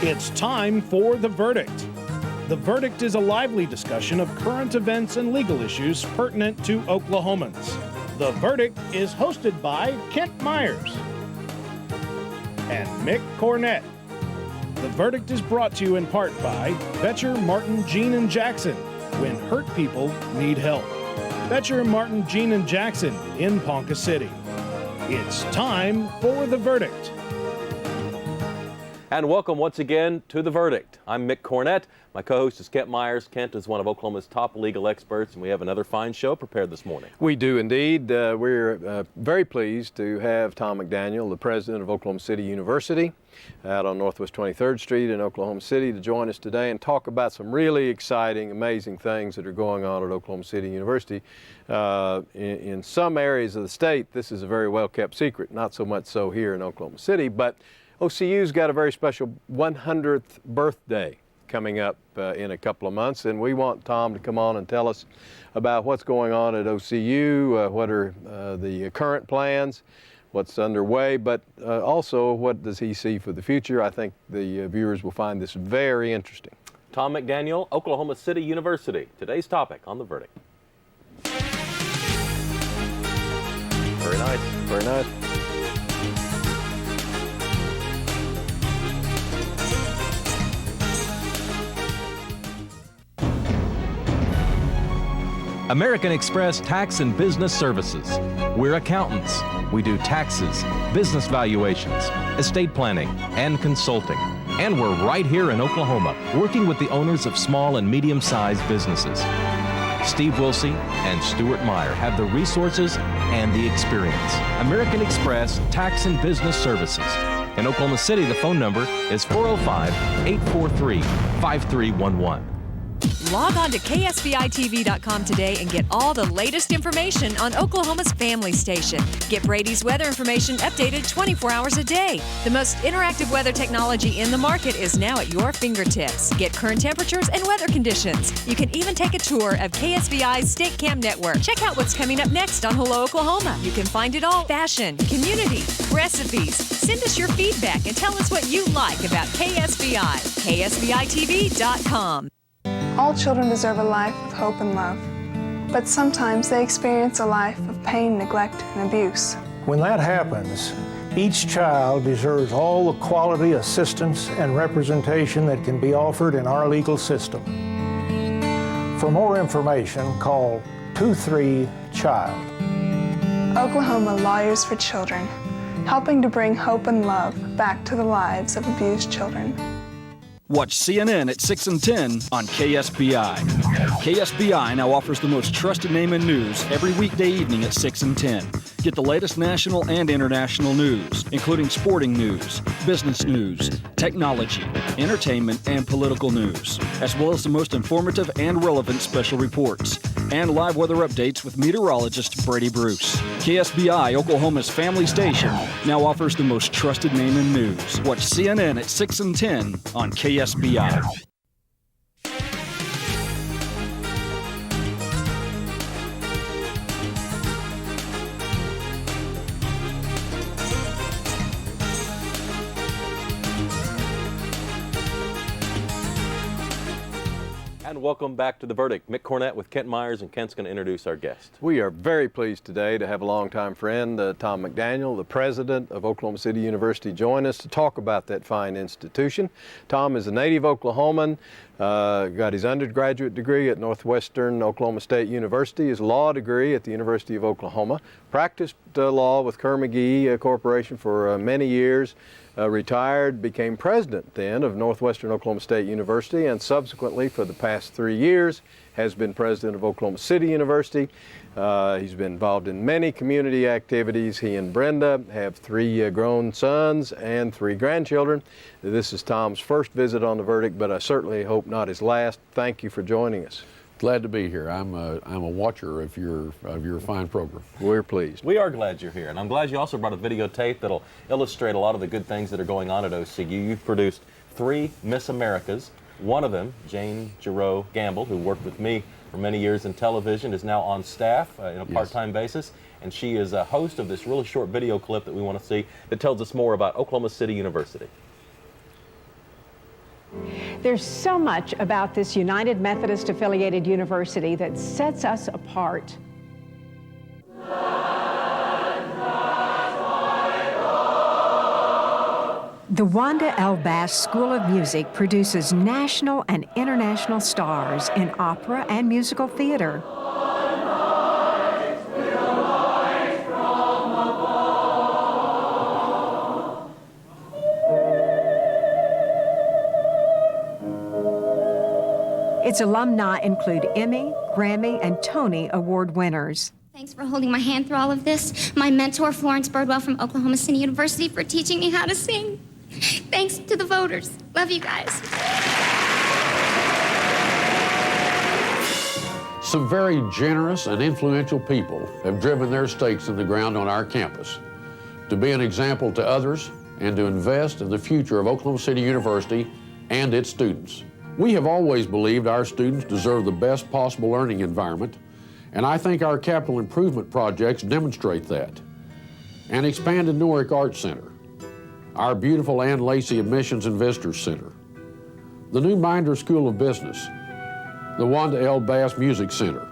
It's time for The Verdict. The Verdict is a lively discussion of current events and legal issues pertinent to Oklahomans. The Verdict is hosted by Kent Myers and Mick Cornett. The Verdict is brought to you in part by Betcher, Martin, Jean, and Jackson, when hurt people need help. Betcher, Martin, Jean, and Jackson in Ponca City. It's time for The Verdict. And welcome once again to The Verdict. I'm Mick Cornett. My co-host is Kent Myers. Kent is one of Oklahoma's top legal experts, and we have another fine show prepared this morning. We do indeed. We're very pleased to have Tom McDaniel, the president of Oklahoma City University, out on Northwest 23rd Street in Oklahoma City, to join us today and talk about some really exciting, amazing things that are going on at Oklahoma City University. In some areas of the state, this is a very well-kept secret, not so much so here in Oklahoma City, but OCU's got a very special 100th birthday coming up in a couple of months, and we want Tom to come on and tell us about what's going on at OCU, what are the current plans, what's underway, but also what does he see for the future. I think the viewers will find this very interesting. Tom McDaniel, Oklahoma City University. Today's topic on The Verdict. Very nice. Very nice. American Express Tax and Business Services. We're accountants. We do taxes, business valuations, estate planning, and consulting. And we're right here in Oklahoma, working with the owners of small and medium-sized businesses. Steve Wilsey and Stuart Meyer have the resources and the experience. American Express Tax and Business Services. In Oklahoma City, the phone number is 405-843-5311. Log on to ksbitv.com today and get all the latest information on Oklahoma's family station. Get Brady's weather information updated 24 hours a day. The most interactive weather technology in the market is now at your fingertips. Get current temperatures and weather conditions. You can even take a tour of KSBI's State Cam network. Check out what's coming up next on Hello Oklahoma. You can find it all: fashion, community, recipes. Send us your feedback and tell us what you like about KSBI. ksbitv.com. All children deserve a life of hope and love, but sometimes they experience a life of pain, neglect, and abuse. When that happens, each child deserves all the quality, assistance, and representation that can be offered in our legal system. For more information, call 23-CHILD. Oklahoma Lawyers for Children, helping to bring hope and love back to the lives of abused children. Watch CNN at 6 and 10 on KSBI. KSBI now offers the most trusted name in news every weekday evening at 6 and 10. Get the latest national and international news, including sporting news, business news, technology, entertainment, and political news, as well as the most informative and relevant special reports, and live weather updates with meteorologist Brady Bruce. KSBI, Oklahoma's family station, now offers the most trusted name in news. Watch CNN at 6 and 10 on KSBI. And welcome back to The Verdict. Mick Cornett with Kent Myers, and Kent's going to introduce our guest. We are very pleased today to have a longtime friend, Tom McDaniel, the president of Oklahoma City University, join us to talk about that fine institution. Tom is a native Oklahoman, got his undergraduate degree at Northwestern Oklahoma State University, his law degree at the University of Oklahoma, practiced law with Kerr-McGee Corporation for many years, retired, became president then of Northwestern Oklahoma State University, and subsequently for the past 3 years has been president of Oklahoma City University. He's been involved in many community activities. He and Brenda have 3 grown sons and 3 grandchildren. This is Tom's first visit on The Verdict, but I certainly hope not his last. Thank you for joining us. Glad to be here. I'm a watcher of your fine program. We're pleased. We are glad you're here, and I'm glad you also brought a videotape that'll illustrate a lot of the good things that are going on at OCU. You've produced 3 Miss Americas. One of them, Jane Giroux Gamble, who worked with me for many years in television, is now on staff in a part-time basis, and she is a host of this really short video clip that we want to see that tells us more about Oklahoma City University. There's so much about this United Methodist affiliated university that sets us apart. The Wanda L. Bass School of Music produces national and international stars in opera and musical theater. Its alumni include Emmy, Grammy, and Tony Award winners. Thanks for holding my hand through all of this. My mentor, Florence Birdwell from Oklahoma City University, for teaching me how to sing. Thanks to the voters. Love you guys. Some very generous and influential people have driven their stakes in the ground on our campus to be an example to others and to invest in the future of Oklahoma City University and its students. We have always believed our students deserve the best possible learning environment, and I think our capital improvement projects demonstrate that. An expanded Newark Arts Center, our beautiful Ann Lacey Admissions and Visitors Center, the new Minder School of Business, the Wanda L. Bass Music Center,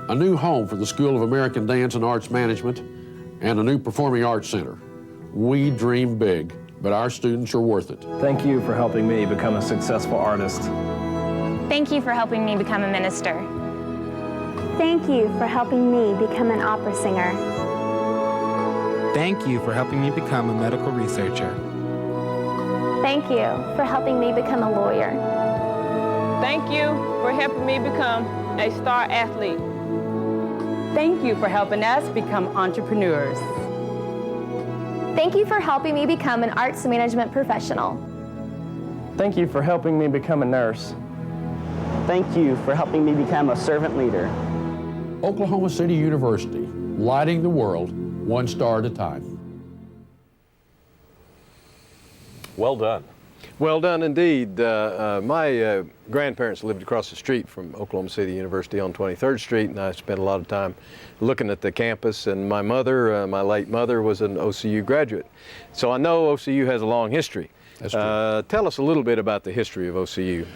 a new home for the School of American Dance and Arts Management, and a new Performing Arts Center. We dream big, but our students are worth it. Thank you for helping me become a successful artist. Thank you for helping me become a minister. Thank you for helping me become an opera singer. Thank you for helping me become a medical researcher. Thank you for helping me become a lawyer. Thank you for helping me become a star athlete. Thank you for helping us become entrepreneurs. Thank you for helping me become an arts management professional. Thank you for helping me become a nurse. Thank you for helping me become a servant leader. Oklahoma City University, lighting the world one star at a time. Well done. Well done indeed. My grandparents lived across the street from Oklahoma City University on 23rd Street, and I spent a lot of time looking at the campus. And my mother, my late mother, was an OCU graduate. So I know OCU has a long history. That's true. Tell us a little bit about the history of OCU.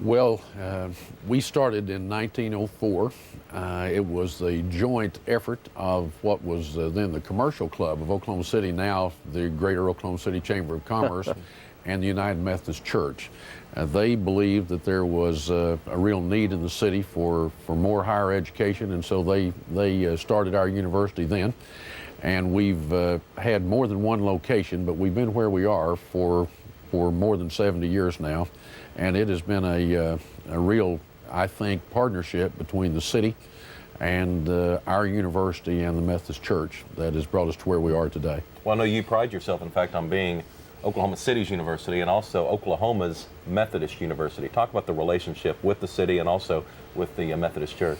Well, we started in 1904. It was the joint effort of what was then the Commercial Club of Oklahoma City, now the Greater Oklahoma City Chamber of Commerce, and the United Methodist Church. They believed that there was a real need in the city for more higher education, and so they started our university then. And we've had more than one location, but we've been where we are for more than 70 years now. And it has been a real, I think, partnership between the city and our university and the Methodist Church that has brought us to where we are today. Well, I know you pride yourself, in fact, on being Oklahoma City's university and also Oklahoma's Methodist University. Talk about the relationship with the city and also with the Methodist Church.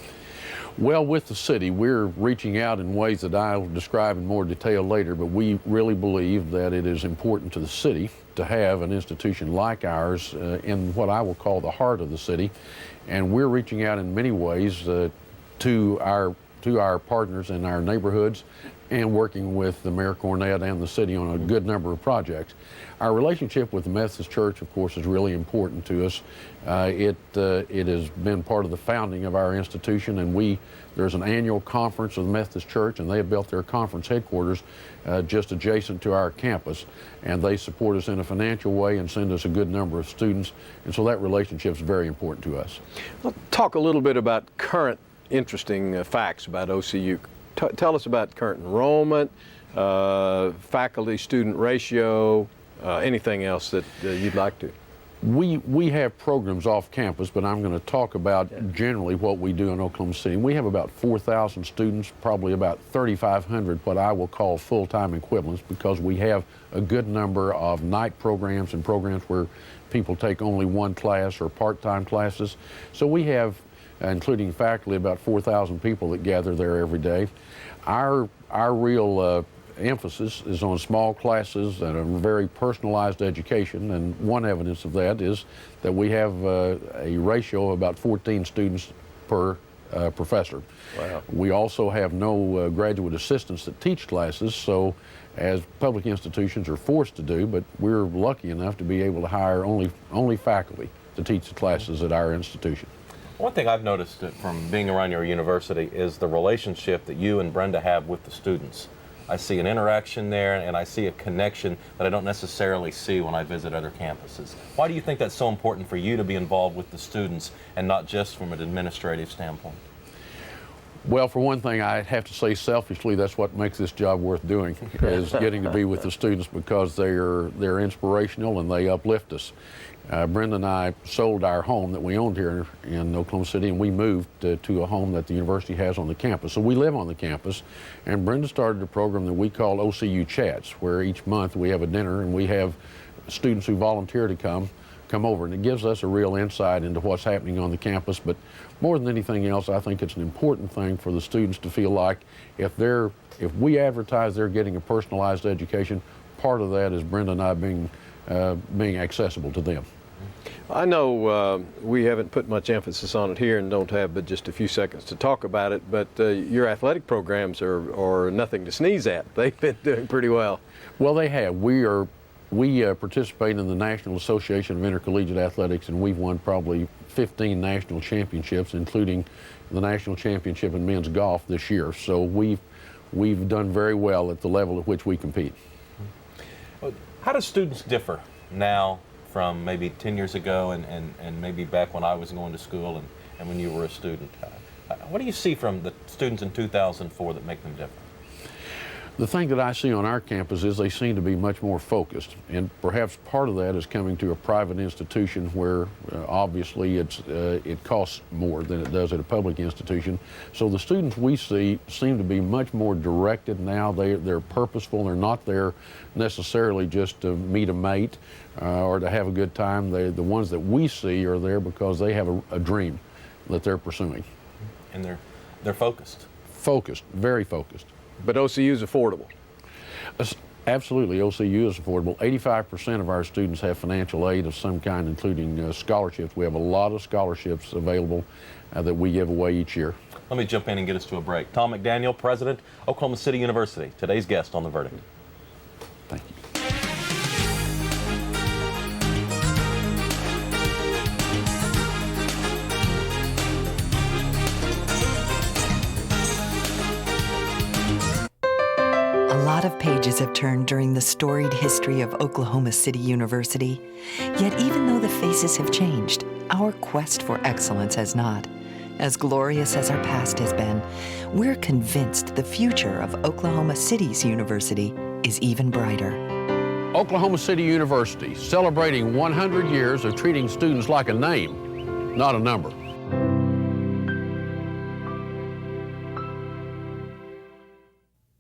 Well, with the city, we're reaching out in ways that I'll describe in more detail later, but we really believe that it is important to the city to have an institution like ours in what I will call the heart of the city. And we're reaching out in many ways to our partners in our neighborhoods and working with the Mayor Cornett and the city on a good number of projects. Our relationship with the Methodist Church, of course, is really important to us. It has been part of the founding of our institution, and there's an annual conference of the Methodist Church, and they have built their conference headquarters just adjacent to our campus, and they support us in a financial way and send us a good number of students, and so that relationship is very important to us. Well, talk a little bit about current interesting facts about OCU. Tell us about current enrollment, faculty-student ratio, anything else that you'd like to. We have programs off campus, but I'm going to talk about generally what we do in Oklahoma City. We have about 4,000 students, probably about 3,500 what I will call full-time equivalents, because we have a good number of night programs and programs where people take only one class or part-time classes. So we have, including faculty, about 4,000 people that gather there every day. Our real emphasis is on small classes and a very personalized education, and one evidence of that is that we have a ratio of about 14 students per professor. Wow. We also have no graduate assistants that teach classes, so as public institutions are forced to do, but we're lucky enough to be able to hire only faculty to teach the classes at our institution. One thing I've noticed from being around your university is the relationship that you and Brenda have with the students. I see an interaction there, and I see a connection that I don't necessarily see when I visit other campuses. Why do you think that's so important for you to be involved with the students and not just from an administrative standpoint? Well, for one thing, I have to say selfishly, that's what makes this job worth doing, is getting to be with the students, because they're inspirational and they uplift us. Brenda and I sold our home that we owned here in Oklahoma City, and we moved to a home that the university has on the campus. So we live on the campus, and Brenda started a program that we call OCU Chats, where each month we have a dinner and we have students who volunteer to come over, and it gives us a real insight into what's happening on the campus. But more than anything else, I think it's an important thing for the students to feel like if we advertise they're getting a personalized education, part of that is Brenda and I being accessible to them. I know we haven't put much emphasis on it here and don't have but just a few seconds to talk about it, but your athletic programs are nothing to sneeze at. They've been doing pretty well. Well, they have. We participate in the National Association of Intercollegiate Athletics, and we've won probably 15 national championships, including the national championship in men's golf this year. So we've done very well at the level at which we compete. How do students differ now from maybe 10 years ago and maybe back when I was going to school and when you were a student? What do you see from the students in 2004 that make them different? The thing that I see on our campus is they seem to be much more focused, and perhaps part of that is coming to a private institution where obviously it costs more than it does at a public institution. So the students we see seem to be much more directed now. They're purposeful. They're not there necessarily just to meet a mate or to have a good time. The ones that we see are there because they have a dream that they're pursuing. And they're focused. Focused, very focused. But OCU is affordable. Absolutely, OCU is affordable. 85% of our students have financial aid of some kind, including scholarships. We have a lot of scholarships available that we give away each year. Let me jump in and get us to a break. Tom McDaniel, President, Oklahoma City University, today's guest on The Verdict. Thank you. A lot of pages have turned during the storied history of Oklahoma City University. Yet even though the faces have changed, our quest for excellence has not. As glorious as our past has been, we're convinced the future of Oklahoma City's university is even brighter. Oklahoma City University, celebrating 100 years of treating students like a name, not a number.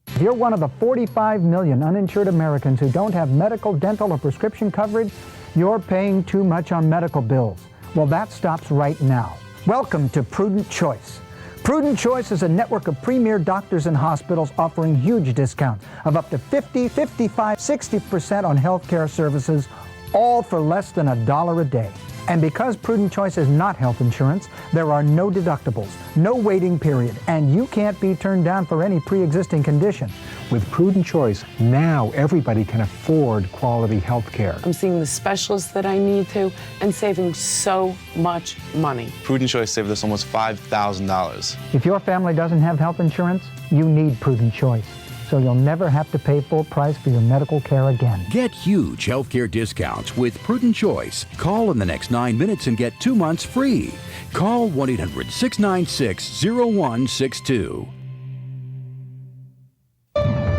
If you're one of the 45 million uninsured Americans who don't have medical, dental, or prescription coverage, you're paying too much on medical bills. Well, that stops right now. Welcome to Prudent Choice. Prudent Choice is a network of premier doctors and hospitals offering huge discounts of up to 50, 55, 60% on healthcare services, all for less than $1 a day. And because Prudent Choice is not health insurance, there are no deductibles, no waiting period, and you can't be turned down for any pre-existing condition. With Prudent Choice, now everybody can afford quality health care. I'm seeing the specialists that I need to and saving so much money. Prudent Choice saved us almost $5,000. If your family doesn't have health insurance, you need Prudent Choice, so you'll never have to pay full price for your medical care again. Get huge healthcare discounts with Prudent Choice. Call in the next 9 minutes and get 2 months free. Call 1-800-696-0162.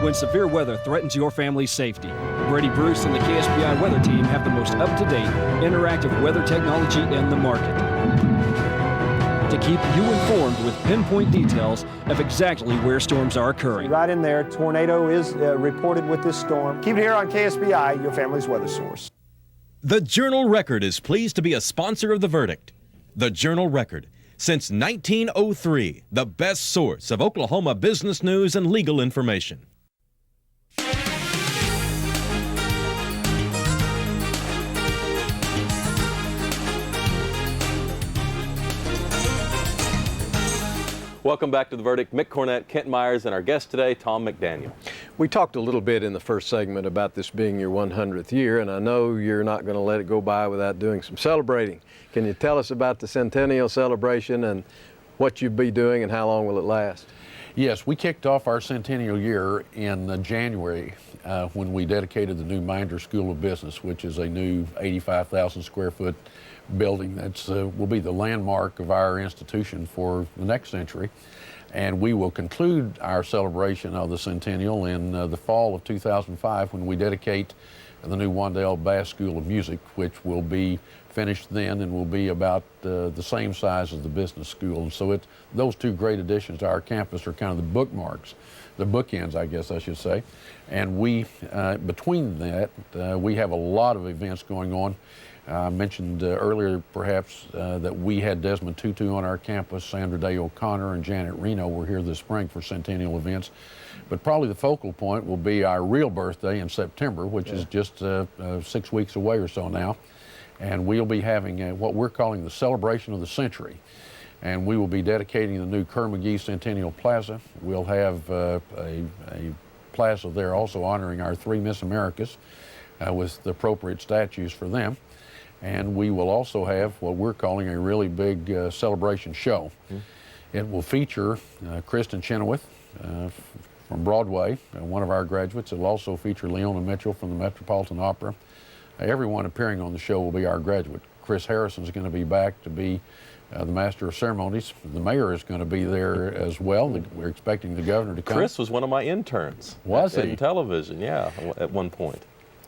When severe weather threatens your family's safety, Brady Bruce and the KSBI weather team have the most up-to-date, interactive weather technology in the market to keep you informed with pinpoint details of exactly where storms are occurring. Right in there, tornado is reported with this storm. Keep it here on KSBI, your family's weather source. The Journal-Record is pleased to be a sponsor of The Verdict. The Journal-Record, since 1903, the best source of Oklahoma business news and legal information. Welcome back to The Verdict. Mick Cornett, Kent Myers, and our guest today, Tom McDaniel. We talked a little bit in the first segment about this being your 100th year, and I know you're not going to let it go by without doing some celebrating. Can you tell us about the Centennial Celebration and what you'll be doing and how long will it last? Yes, we kicked off our centennial year in January when we dedicated the new Minder School of Business, which is a new 85,000 square foot building that will be the landmark of our institution for the next century. And we will conclude our celebration of the centennial in the fall of 2005 when we dedicate the new Wandale Bass School of Music, which will be finished then and will be about the same size as the business school. And so those two great additions to our campus are kind of the bookmarks, the bookends, I guess I should say. And we, between that, we have a lot of events going on. I mentioned earlier, perhaps, that we had Desmond Tutu on our campus. Sandra Day O'Connor and Janet Reno were here this spring for centennial events. But probably the focal point will be our real birthday in September, which is just 6 weeks away or so now. And we'll be having what we're calling the celebration of the century. And we will be dedicating the new Kerr McGee Centennial Plaza. We'll have a plaza there also honoring our 3 Miss Americas with the appropriate statues for them. And we will also have what we're calling a really big celebration show. It will feature Kristen Chenoweth from Broadway, one of our graduates. It will also feature Leona Mitchell from the Metropolitan Opera. Everyone appearing on the show will be our graduate. Chris Harrison is going to be back to be the Master of Ceremonies. The mayor is going to be there as well. We're expecting the governor to come. Chris was one of my interns. Was he? In television, yeah, at one point.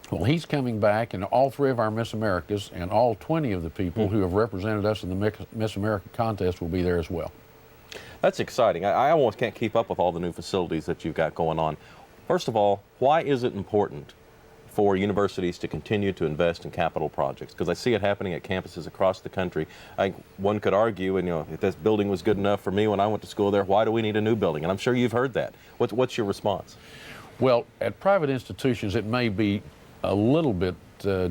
Well, he's coming back, and all 3 of our Miss Americas and all 20 of the people who have represented us in the Miss America contest will be there as well. That's exciting. I almost can't keep up with all the new facilities that you've got going on. First of all, why is it important for universities to continue to invest in capital projects? Because I see it happening at campuses across the country. One could argue, and if this building was good enough for me when I went to school there, why do we need a new building? And I'm sure you've heard that. What's your response? Well, at private institutions, it may be a little bit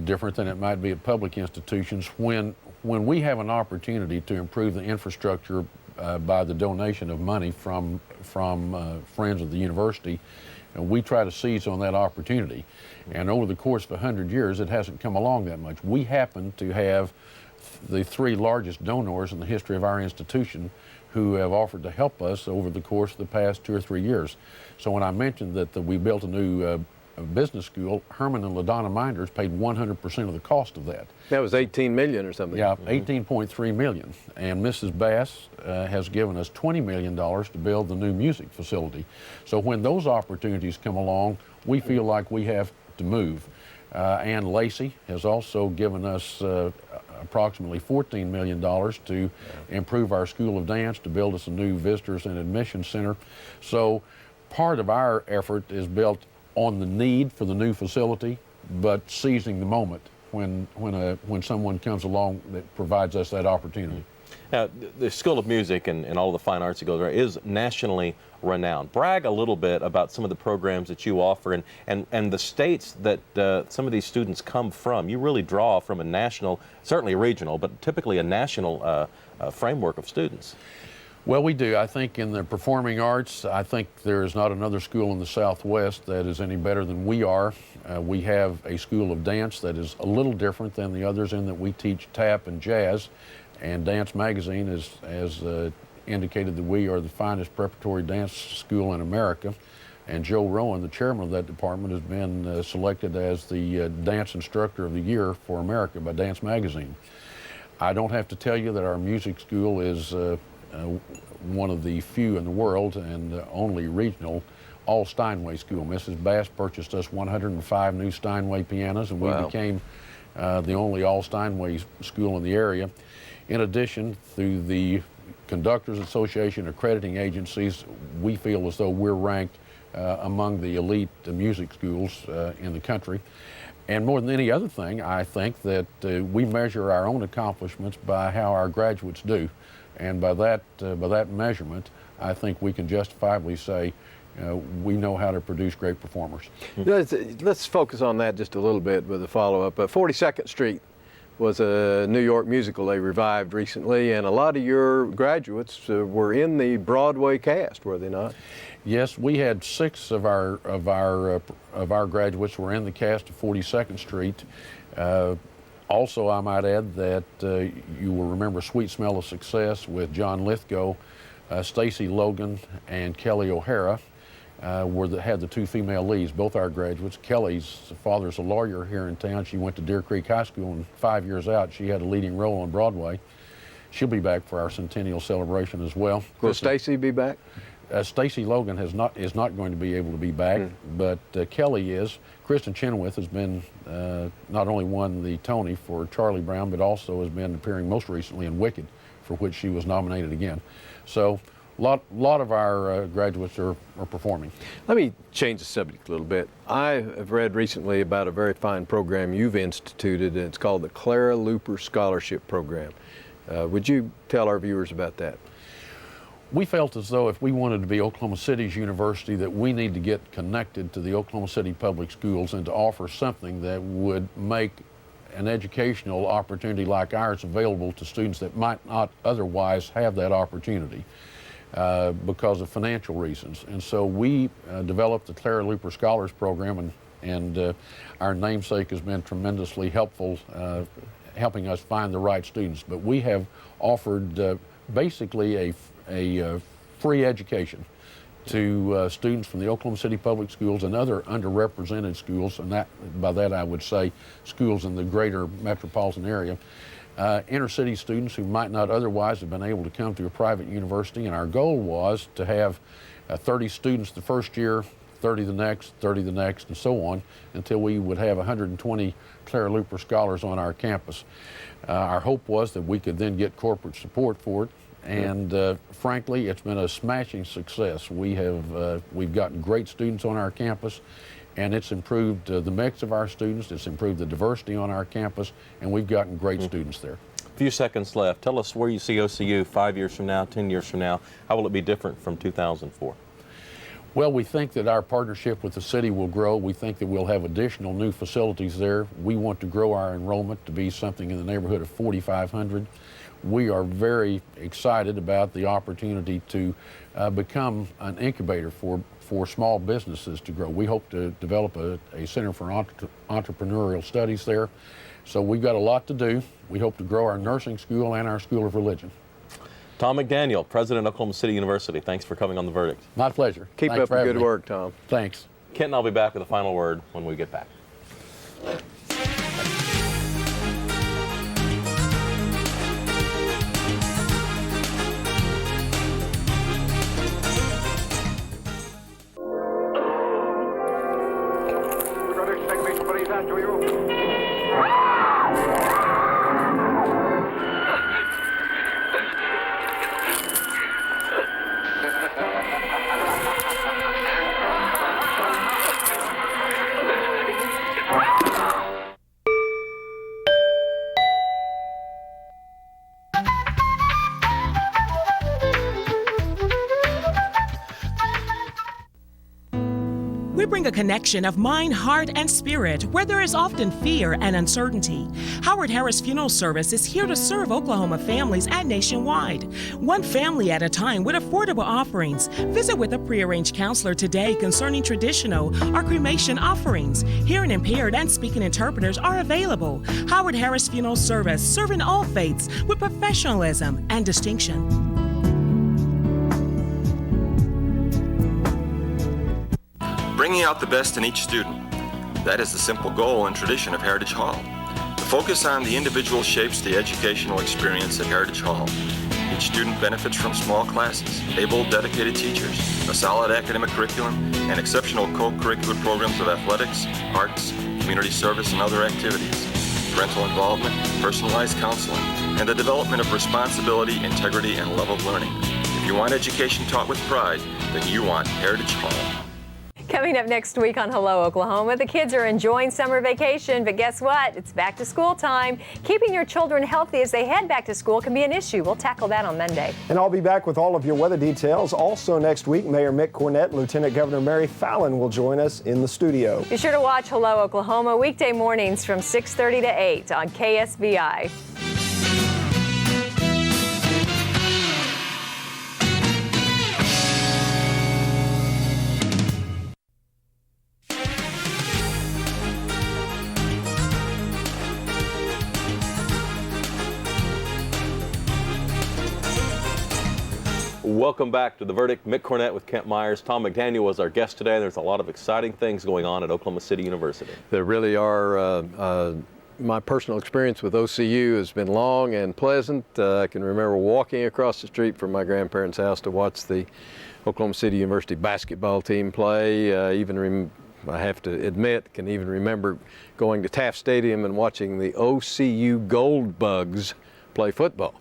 different than it might be at public institutions. When we have an opportunity to improve the infrastructure by the donation of money from friends of the university, we try to seize on that opportunity. And over the course of 100 years, it hasn't come along that much. We happen to have the 3 largest donors in the history of our institution who have offered to help us over the course of the past 2 or 3 years. So when I mentioned that we built a new business school, Herman and LaDonna Minders paid 100% of the cost of that. That was $18 million or something. Yeah, $18.3 million. And Mrs. Bass has given us $20 million to build the new music facility. So when those opportunities come along, we feel like we have to move. Ann Lacey has also given us approximately $14 million to improve our School of Dance, to build us a new visitors and admission center. So part of our effort is built on the need for the new facility, but seizing the moment when someone comes along that provides us that opportunity. Now, the School of Music and all the fine arts that goes around is nationally renowned. Brag a little bit about some of the programs that you offer and the states that some of these students come from. You really draw from a national, certainly a regional, but typically a national framework of students. Well, we do. I think in the performing arts, I think there is not another school in the Southwest that is any better than we are. We have a school of dance that is a little different than the others in that we teach tap and jazz. And Dance Magazine has indicated that we are the finest preparatory dance school in America. And Joe Rowan, the chairman of that department, has been selected as the Dance Instructor of the Year for America by Dance Magazine. I don't have to tell you that our music school is one of the few in the world and only regional all Steinway school. Mrs. Bass purchased us 105 new Steinway pianos, and we became the only all Steinway school in the area. In addition, through the Conductors Association accrediting agencies, we feel as though we're ranked among the elite music schools in the country. And more than any other thing, I think that we measure our own accomplishments by how our graduates do. And by that measurement, I think we can justifiably say we know how to produce great performers. Let's focus on that just a little bit with a follow-up. 42nd Street, was a New York musical they revived recently, and a lot of your graduates were in the Broadway cast, were they not? Yes, we had 6 of our graduates were in the cast of 42nd Street. Also, I might add that you will remember Sweet Smell of Success with John Lithgow, Stacy Logan, and Kelly O'Hara had the 2 female leads, both our graduates. Kelly's father's a lawyer here in town. She went to Deer Creek High School, and 5 years out, she had a leading role on Broadway. She'll be back for our Centennial Celebration as well. Will Stacy be back? Stacy Logan is not going to be able to be back, but Kelly is. Kristen Chenoweth has been not only won the Tony for Charlie Brown, but also has been appearing most recently in Wicked, for which she was nominated again. So a lot of our graduates are performing. Let me change the subject a little bit. I have read recently about a very fine program you've instituted, and it's called the Clara Luper Scholarship Program. Would you tell our viewers about that? We felt as though if we wanted to be Oklahoma City's university, that we need to get connected to the Oklahoma City Public Schools and to offer something that would make an educational opportunity like ours available to students that might not otherwise have that opportunity because of financial reasons. And so we developed the Clara Luper Scholars Program, and our namesake has been tremendously helpful helping us find the right students. But we have offered basically a free education to students from the Oklahoma City Public Schools and other underrepresented schools, and by that I would say schools in the greater metropolitan area. Inner city students who might not otherwise have been able to come to a private university, and our goal was to have 30 students the first year, 30 the next, 30 the next, and so on, until we would have 120 Clara Luper scholars on our campus. Our hope was that we could then get corporate support for it, and frankly, it's been a smashing success. We've gotten great students on our campus, and it's improved the mix of our students, it's improved the diversity on our campus, and we've gotten great students there. A few seconds left. Tell us where you see OCU 5 years from now, 10 years from now. How will it be different from 2004? Well, we think that our partnership with the city will grow. We think that we'll have additional new facilities there. We want to grow our enrollment to be something in the neighborhood of 4,500. We are very excited about the opportunity to become an incubator for small businesses to grow. We hope to develop a Center for Entrepreneurial Studies there. So we've got a lot to do. We hope to grow our nursing school and our School of Religion. Tom McDaniel, President of Oklahoma City University, thanks for coming on The Verdict. My pleasure. Keep up the good work, Tom. Thanks. Kent and I'll be back with a final word when we get back. Bring a connection of mind, heart, and spirit where there is often fear and uncertainty. Howard Harris Funeral Service is here to serve Oklahoma families and nationwide, one family at a time with affordable offerings. Visit with a prearranged counselor today concerning traditional or cremation offerings. Hearing impaired and speaking interpreters are available. Howard Harris Funeral Service, serving all faiths with professionalism and distinction. Bringing out the best in each student. That is the simple goal and tradition of Heritage Hall. The focus on the individual shapes the educational experience at Heritage Hall. Each student benefits from small classes, able, dedicated teachers, a solid academic curriculum, and exceptional co-curricular programs of athletics, arts, community service, and other activities, parental involvement, personalized counseling, and the development of responsibility, integrity, and love of learning. If you want education taught with pride, then you want Heritage Hall. Coming up next week on Hello Oklahoma, the kids are enjoying summer vacation, but guess what? It's back to school time. Keeping your children healthy as they head back to school can be an issue. We'll tackle that on Monday. And I'll be back with all of your weather details. Also next week, Mayor Mick Cornett and Lieutenant Governor Mary Fallon will join us in the studio. Be sure to watch Hello Oklahoma weekday mornings from 6:30 to 8 on KSBI. Welcome back to The Verdict. Mick Cornett with Kent Myers. Tom McDaniel was our guest today. There's a lot of exciting things going on at Oklahoma City University. There really are. My personal experience with OCU has been long and pleasant. I can remember walking across the street from my grandparents' house to watch the Oklahoma City University basketball team play. I have to admit, can even remember going to Taft Stadium and watching the OCU Gold Bugs play football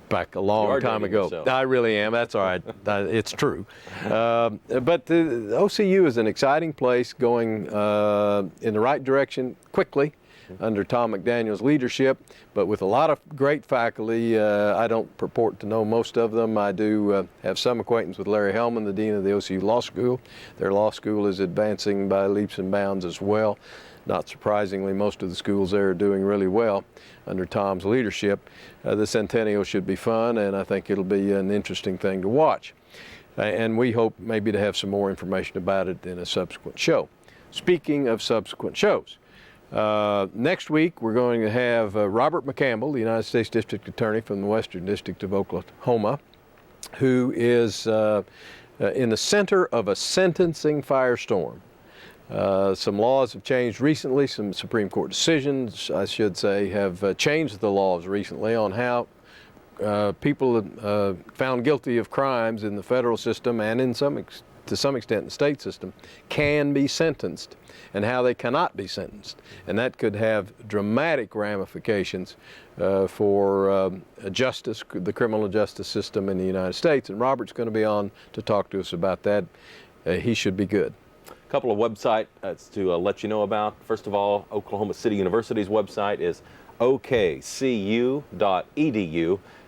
back a long time ago. Yourself. I really am. That's all right. It's true. But the OCU is an exciting place going in the right direction quickly under Tom McDaniel's leadership, but with a lot of great faculty. I don't purport to know most of them. I do have some acquaintance with Larry Hellman, the dean of the OCU Law School. Their law school is advancing by leaps and bounds as well. Not surprisingly, most of the schools there are doing really well under Tom's leadership. The Centennial should be fun, and I think it'll be an interesting thing to watch. And we hope maybe to have some more information about it in a subsequent show. Speaking of subsequent shows, next week we're going to have Robert McCampbell, the United States District Attorney from the Western District of Oklahoma, who is in the center of a sentencing firestorm. Some laws have changed recently. Some Supreme Court decisions, I should say, have changed the laws recently on how people found guilty of crimes in the federal system and to some extent the state system can be sentenced and how they cannot be sentenced. And that could have dramatic ramifications for justice, the criminal justice system in the United States. And Robert's going to be on to talk to us about that. He should be good. A couple of websites to let you know about. First of all, Oklahoma City University's website is okcu.edu.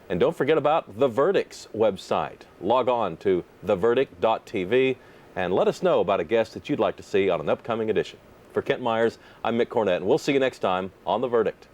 And don't forget about The Verdict's website. Log on to theverdict.tv and let us know about a guest that you'd like to see on an upcoming edition. For Kent Myers, I'm Mick Cornett, and we'll see you next time on The Verdict.